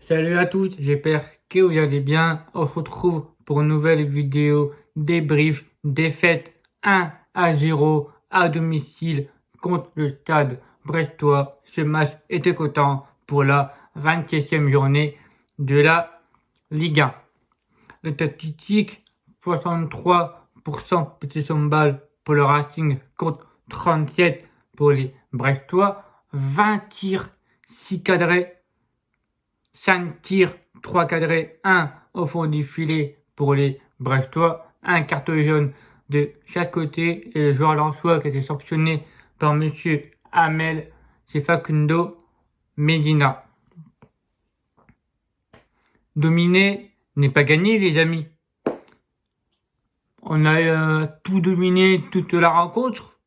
Salut à tous, j'espère que vous allez bien. On se retrouve pour une nouvelle vidéo débrief défaite 1-0 à domicile contre le Stade Brestois. Ce match était cotant pour la 27e journée de la Ligue 1. Les statistiques, 63% possession de balle pour le Racing contre 37 pour les Brestois, 20 tirs, 6 cadrés, 5 tirs, 3 cadrés, 1 au fond du filet pour les Brestois, un carton jaune de chaque côté et le joueur lensois qui a été sanctionné par monsieur Hamel, c'est Facundo Medina. Dominer n'est pas gagné, les amis. On a tout dominé toute la rencontre.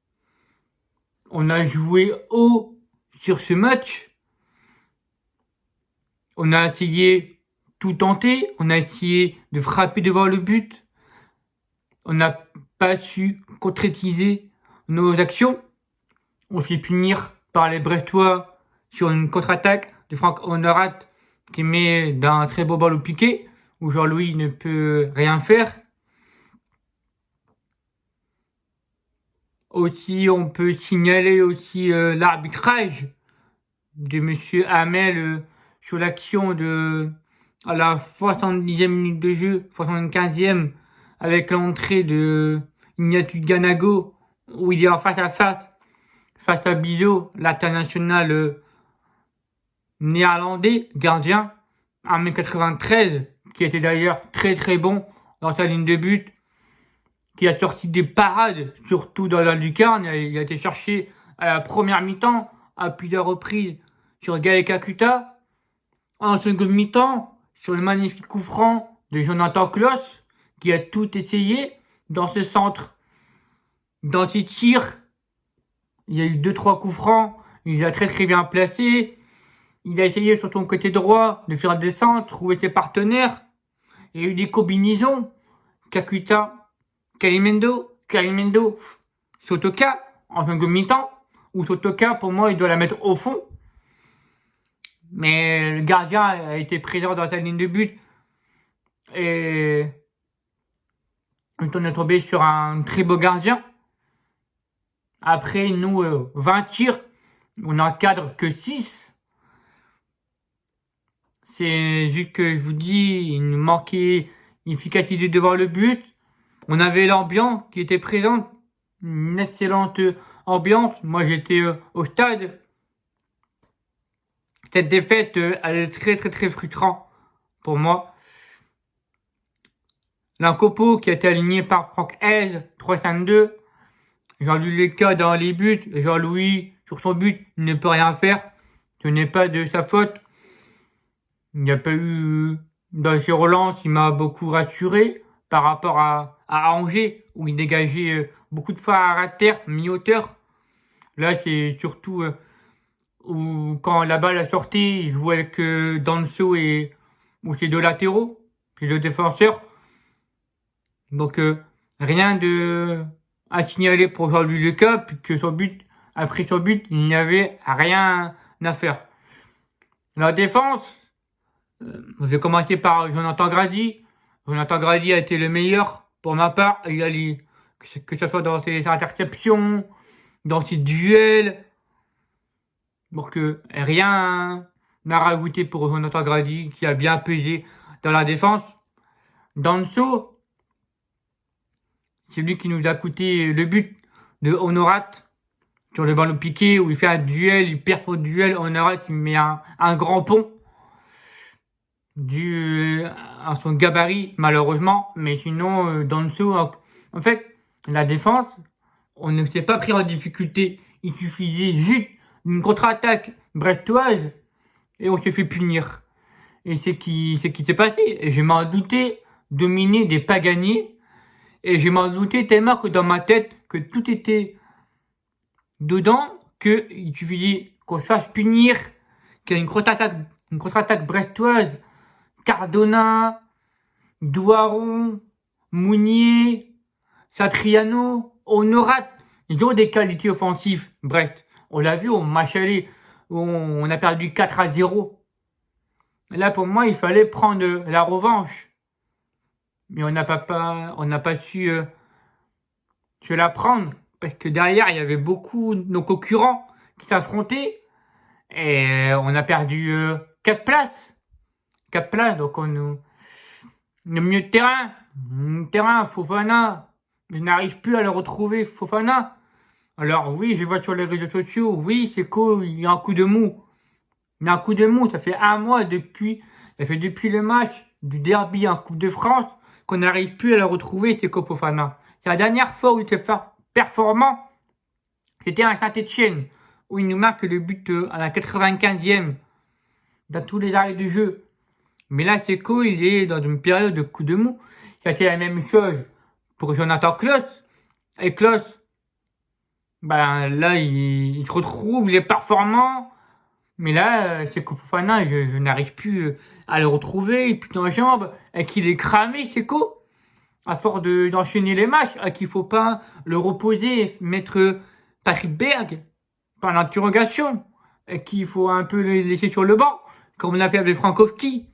On a joué haut sur ce match. On a essayé tout tenter. On a essayé de frapper devant le but. On n'a pas su concrétiser nos actions. On s'est fait punir par les Brestois sur une contre-attaque de Franck Honorat qui met d'un très beau ballon au piqué où Jean-Louis ne peut rien faire. Aussi, on peut signaler aussi l'arbitrage de monsieur Hamel sur l'action à la 70e minute de jeu, 75e, avec l'entrée de Ignatu Ganago, où il est en face à Bizot, l'international néerlandais, gardien, 1m93, qui était d'ailleurs très très bon dans sa ligne de but, qui a sorti des parades, surtout dans la lucarne. Il a été cherché à la première mi-temps, à plusieurs reprises, sur Gaël Kakuta. En seconde mi-temps, sur le magnifique coup franc de Jonathan Klaus, qui a tout essayé dans ce centre. Dans ses tirs, il y a eu 2-3 coups francs, il a très très bien placé. Il a essayé sur son côté droit de faire des centres, trouver ses partenaires. Il y a eu des combinaisons. Kakuta, Kalimendo, Sotoka, en seconde mi-temps, ou Sotoka, pour moi, il doit la mettre au fond. Mais le gardien a été présent dans sa ligne de but. Et on est tombé sur un très beau gardien. Après, nous, 20 tirs, on n'encadre que 6. C'est juste que je vous dis, il nous manquait une efficacité devant le but. On avait l'ambiance qui était présente, une excellente ambiance. Moi, j'étais au stade. Cette défaite, elle est très très très frustrante pour moi. L'Incopo qui a été aligné par Franck Hez, 3-5-2. Jean-Louis Leca dans les buts. Jean-Louis, sur son but, il ne peut rien faire. Ce n'est pas de sa faute. Il n'y a pas eu dans ses relances, il m'a beaucoup rassuré par rapport à Angers, où il dégageait beaucoup de fois à terre, mi-hauteur. Là, c'est surtout où quand la balle a sorti, il jouait avec Danso et ou ses deux latéraux, ses deux défenseurs. Donc rien de à signaler pour Jean-Louis Leca, puisque après son but, il n'y avait rien à faire. La défense, je vais commencer par Jonathan Grady. Jonathan Grady a été le meilleur pour ma part. Il a que ce soit dans ses interceptions, dans ses duels. Donc rien à rajouter pour Jonathan Grady qui a bien pesé dans la défense. Danso, c'est lui qui nous a coûté le but de Honorat sur le ballon piqué où il fait un duel, il perd son duel. Honorat il met un grand pont dû à son gabarit malheureusement, mais sinon Danso, en fait la défense, on ne s'est pas pris en difficulté. Il suffisait juste d'une contre-attaque brestoise et on s'est fait punir. Et c'est qui s'est passé. Et je m'en doutais, dominer des pas gagnés. Et je m'en doutais tellement que dans ma tête, que tout était dedans, qu'il suffisait qu'on se fasse punir, qu'il y ait une contre-attaque brestoise. Cardona, Douaron, Mounier, Satriano, Honorat, ils ont des qualités offensives. Brest, on l'a vu au match aller où on a perdu 4-0. Et là, pour moi, il fallait prendre la revanche. Mais on n'a pas su se la prendre. Parce que derrière, il y avait beaucoup de nos concurrents qui s'affrontaient. Et on a perdu 4 places. 4 places, donc le milieu de terrain. Le milieu de terrain, Fofana. Je n'arrive plus à le retrouver, Fofana. Alors oui, je vois sur les réseaux sociaux, oui, c'est cool, il y a un coup de mou. Il y a un coup de mou, ça fait un mois ça fait depuis le match du derby en Coupe de France qu'on n'arrive plus à le retrouver, c'est Fofana. C'est la dernière fois où il était performant, c'était à Saint-Etienne, où il nous marque le but à la 95e, dans tous les arrêts de jeu. Mais là, Seco, il est dans une période de coup de mou. C'était la même chose pour Jonathan Klaus. Et Klaus, ben là, il se retrouve, il est performant. Mais là, Seco Fofana, je n'arrive plus à le retrouver. Il est plus en jambes. Et qu'il est cramé, Seco. À force d'enchaîner les matchs, à qu'il faut pas le reposer, mettre Patrick Berg par l'interrogation. Et qu'il faut un peu le laisser sur le banc. Comme on l'a fait avec Frankowski.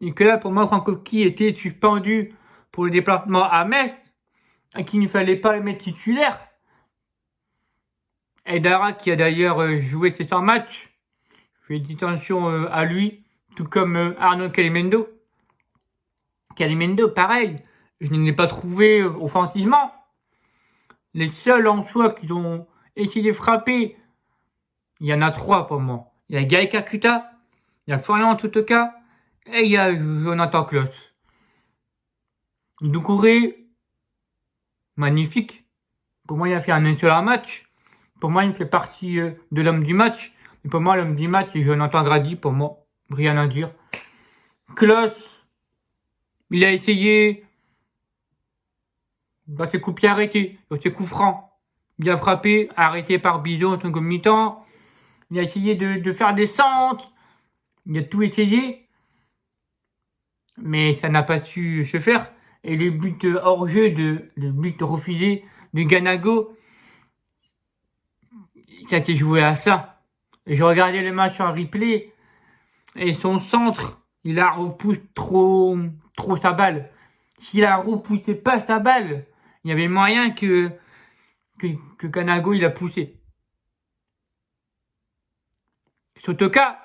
Et que là, pour moi, Frankowski était suspendu pour le déplacement à Metz. Et qu'il ne fallait pas le mettre titulaire. Et Dara, qui a d'ailleurs joué ces 100 matchs, fait une attention à lui, tout comme Arnaud Calimendo. Calimendo, pareil, je ne l'ai pas trouvé offensivement. Les seuls en soi qui ont essayé de frapper, il y en a 3 pour moi. Il y a Gaël Kakuta, il y a Florian Totoka, et il y a Jonathan Klaus. Doucouré, magnifique. Pour moi, il a fait un excellent match. Pour moi, il fait partie de l'homme du match. Et pour moi, l'homme du match, c'est Jonathan Grady. Pour moi, rien à dire. Klaus, il a essayé dans ses coups pieds arrêtés, dans ses coups francs. Il a frappé, arrêté par Bidon en tant que mi-temps. Il a essayé de faire des centres. Il a tout essayé. Mais ça n'a pas su se faire. Et le but hors jeu, le but refusé de Ganago, ça s'est joué à ça. Et je regardais le match en replay. Et son centre, il a repoussé trop sa balle. S'il a repoussé pas sa balle, il y avait moyen que Ganago il a poussé. Sotoka,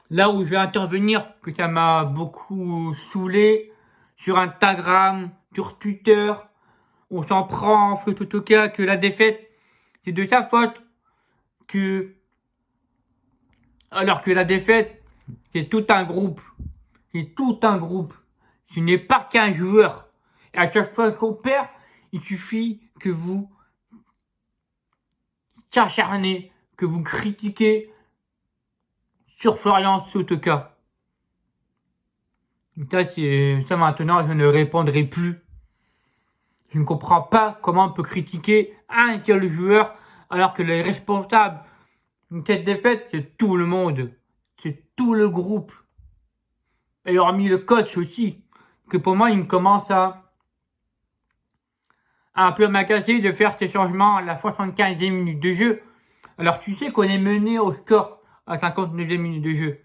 là où je vais intervenir, que ça m'a beaucoup saoulé, sur Instagram, sur Twitter, on s'en prend en Sotoka que la défaite, c'est de sa faute, alors que la défaite, c'est tout un groupe. C'est tout un groupe. Ce n'est pas qu'un joueur. Et à chaque fois qu'on perd, il suffit que vous s'acharnez, que vous critiquez sur Florian Sotoka. Ça maintenant, je ne répondrai plus. Je ne comprends pas comment on peut critiquer un seul joueur alors que les responsables de cette défaite, c'est tout le monde. C'est tout le groupe. Et hormis le coach aussi, que pour moi, il commence à un peu m'agacer de faire ces changements à la 75e minute de jeu. Alors tu sais qu'on est mené au score à 59e minute de jeu.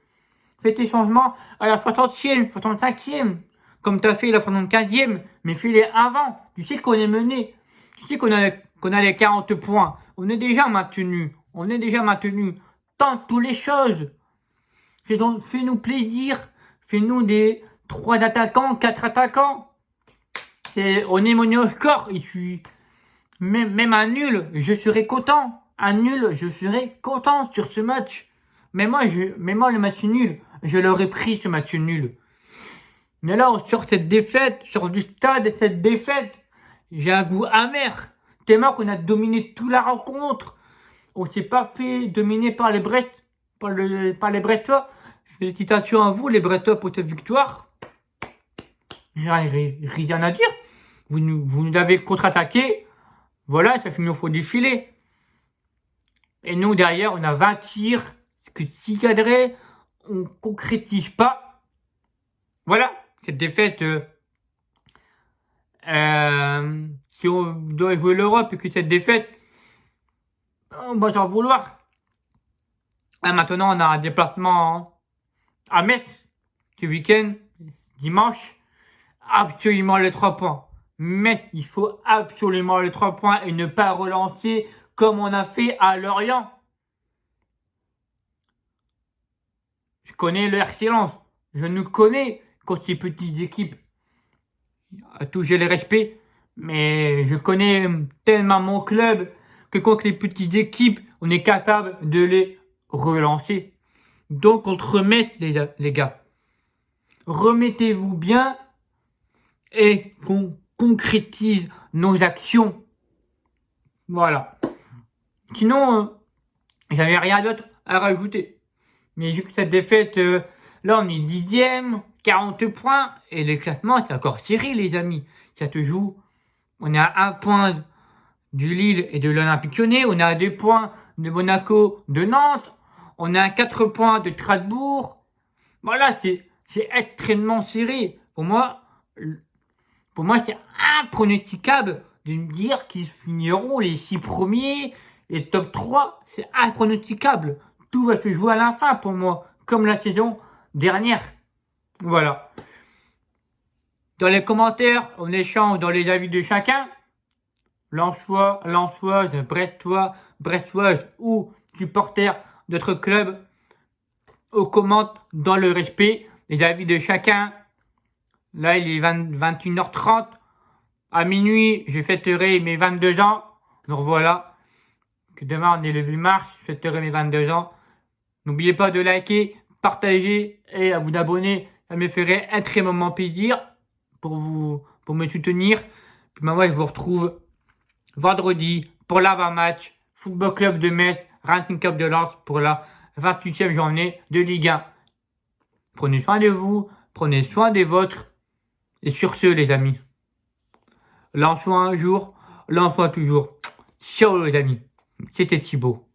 Fais tes changements à la 60e, 65e, comme tu as fait la 75e, mais fais-les avant. Tu sais qu'on est mené. Tu sais qu'on a les 40 points. On est déjà maintenu. Tente toutes les choses. Fais-nous plaisir. Fais-nous des 3 attaquants, 4 attaquants. On est mené au score. Et même un nul, je serais content. Un nul, je serais content sur ce match. Mais moi, le match nul, je l'aurais pris ce match nul. Mais là, on sort cette défaite, sort du stade, cette défaite. J'ai un goût amer. Tellement qu'on a dominé toute la rencontre. On s'est pas fait dominer par les Brestois. Félicitations à vous, les Brestois, pour cette victoire. J'ai rien à dire. Vous nous avez contre-attaqué. Voilà, ça finit au fond du filet. Et nous, derrière, on a 20 tirs. Que si cadré, on concrétise pas. Voilà, cette défaite. Si on doit jouer l'Europe et que cette défaite, on va s'en vouloir. Là, maintenant, on a un déplacement à Metz ce week-end, dimanche, absolument les 3 points. Mais il faut absolument les 3 points et ne pas relancer comme on a fait à Lorient. Je connais le RC Lens. Je nous connais contre ces petites équipes. À tout, j'ai le respect. Mais je connais tellement mon club que contre les petites équipes, on est capable de les relancer. Donc on te remet, les gars. Remettez-vous bien et qu'on concrétise nos actions. Voilà. Sinon, j'avais rien d'autre à rajouter. Mais vu que cette défaite, là on est 10e, 40 points, et le classement c'est encore serré les amis. Ça te joue. On est à 1 point du Lille et de l'Olympique Lyonnais, on est à 2 points de Monaco, de Nantes, on est à 4 points de Strasbourg. Voilà, c'est extrêmement serré. Pour moi c'est impronosticable de me dire qu'ils finiront les 6 premiers et top 3. C'est impronosticable. Tout va se jouer à la fin pour moi, comme la saison dernière. Voilà. Dans les commentaires, on échange dans les avis de chacun. Lensois, Lensoise, Brestois, Brestoise ou supporters d'autres clubs. On commente dans le respect les avis de chacun. Là, il est 21h30. À minuit, je fêterai mes 22 ans. Donc voilà. Que demain, on est le 8 mars. Je fêterai mes 22 ans. N'oubliez pas de liker, partager et à vous abonner. Ça me ferait extrêmement plaisir pour me soutenir. Puis moi, je vous retrouve vendredi pour l'avant-match Football Club de Metz, Racing Club de Lens pour la 28e journée de Ligue 1. Prenez soin de vous, prenez soin des vôtres. Et sur ce, les amis, Lensois un jour, Lensois toujours. Ciao les amis, c'était Thibaut.